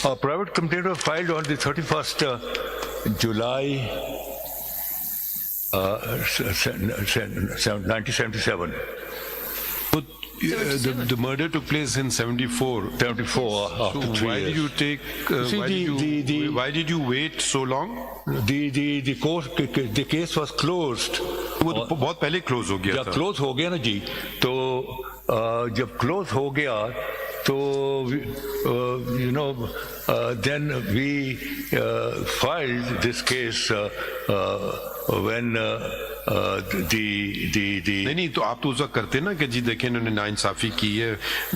A private complaint was filed on the 31st July 1977. The murder took place in 74. 74 after So 3 why years. did you take? Why did you wait so long? The case was closed. वो तो बहुत पहले close हो गया जब था. Close हो गया ना जी, तो जब क्लोज हो गया तो then we filed this case when नहीं तो आप तो उस वक्त करते ना कि जी देखें इन्होंने नाइंसाफी की है,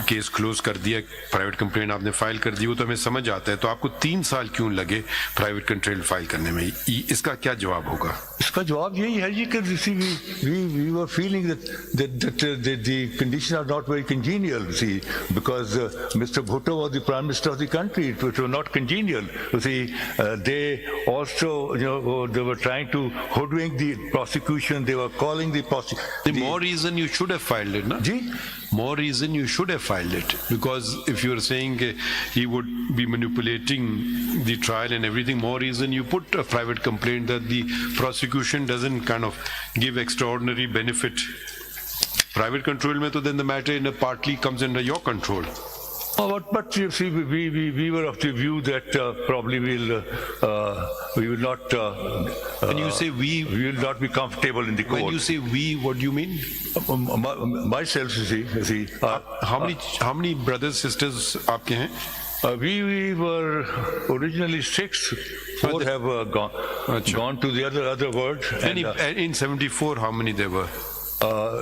केस क्लोज कर दिया, प्राइवेट कंप्लेंट आपने फाइल कर दी, वो तो हमें समझ आता है. तो आपको 3 साल क्यों लगे प्राइवेट कंप्लेंट फाइल करने में? इसका क्या जवाब होगा? इसका जवाब यही है जी कि we were feeling that the conditions are not very congenial, see, because Mr. Bhutto was the prime minister of the country. It was not congenial. You see, they also, they were trying to hoodwink the prosecution. They were calling the prosecution. The more reason you should have filed it, na? Ji? More reason you should have filed it, because if you are saying he would be manipulating the trial and everything, more reason you put a private complaint that the prosecution doesn't kind of give extraordinary benefit. Private control mein to then the matter partly comes under your control. But you see, we were of the view that probably we will not. When you say we will not be comfortable in the court. When you say we, what do you mean? Myself, you see. How many brothers, sisters आपके हैं? We were originally 6. 4 have gone to the other world. In 74, how many there were?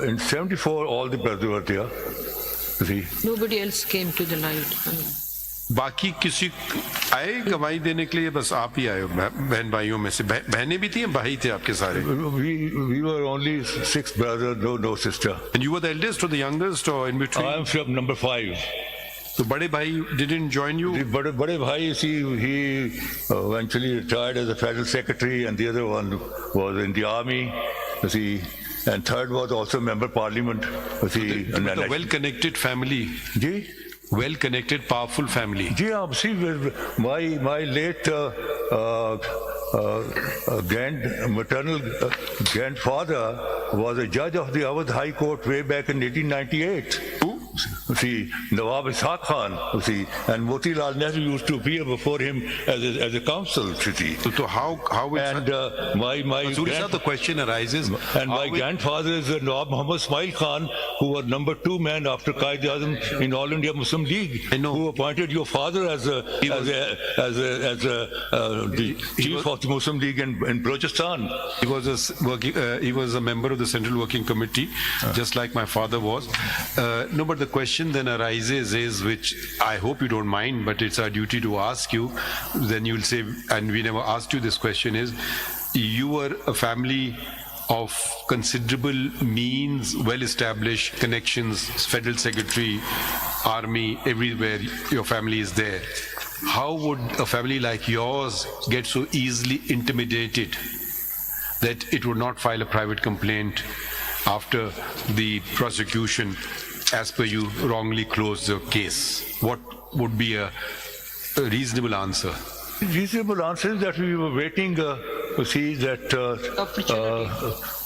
In 74, all the brothers were there. See. Nobody else came to the light. बाकी किसी आए गवाही देने के लिए? बस आप ही आए हो बहन भाइयों में से? बहनें भी थी या भाई थे आपके सारे? We were only 6 brothers, no sister. And you were the eldest or the youngest or in between? I am from number 5. तो बड़े भाई didn't join you? बड़े भाई, see, he eventually retired as a federal secretary, and the other one was in the army. See. And third was also member parliament. See, a well-connected family. Ji? Well-connected, powerful family. Ji, see, my late maternal grandfather was a judge of the Awadh High Court way back in 1898. Who? See, Nawab Ishaq Khan, see, and Motilal Nehru used to appear before him as a counsel. See. So how and the question arises. And my grandfather is Nawab Muhammad Ismail Khan, who was number 2 man after Qaid Azam in All India Muslim League. I know. Who appointed your father as the chief of the Muslim League in Balochistan. He was a member of the Central Working Committee, just like my father was. No, but the question then arises is, which I hope you don't mind, but it's our duty to ask you. Then you'll say, and we never asked you this question, is you were a family of considerable means, well-established connections, federal secretary, army, everywhere your family is there. How would a family like yours get so easily intimidated that it would not file a private complaint after the prosecution, as per you, wrongly closed the case? What would be a reasonable answer? Reasonable answer is that we were waiting to see that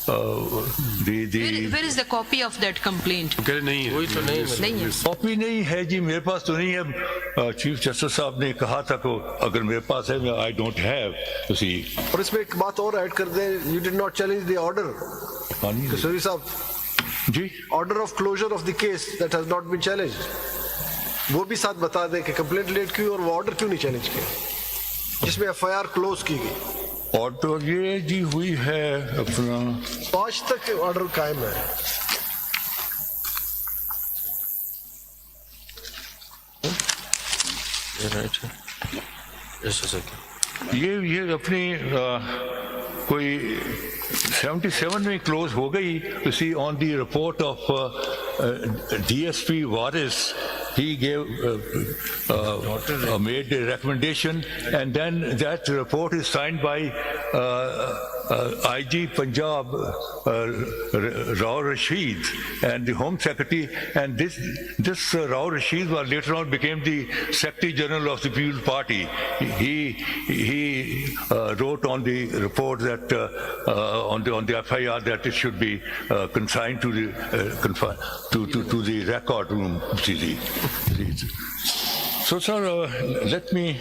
Where is the copy of that complaint? नहीं है. नहीं है. Copy नहीं है जी, मेरे पास तो नहीं है. चीफ जस्टिस साहब ने कहा था को अगर मेरे पास है, I don't have. See. और इसमें एक बात और ऐड कर दें, you did not challenge the order. कसौरी साहब, जी, order of closure of the case that has not been challenged. वो भी साथ बता दें कि कंप्लेंट लेट क्यों और वो ऑर्डर क्यों नहीं चैलेंज किया जिसमें एफआईआर क्लोज की गई. ऑर्डर ये जी हुई है अपना 5 तक ऑर्डर कायम है. ये अपनी कोई 77 में क्लोज हो गई. See on the report of DSP Waris, he gave made a recommendation, and then that report is signed by IG Punjab, Rao Rashid, and the Home Secretary, and this Rao Rashid was later on became the Secretary General of the People's Party. He wrote on the report that on the FIR that it should be consigned to the record room. So, sir, let me.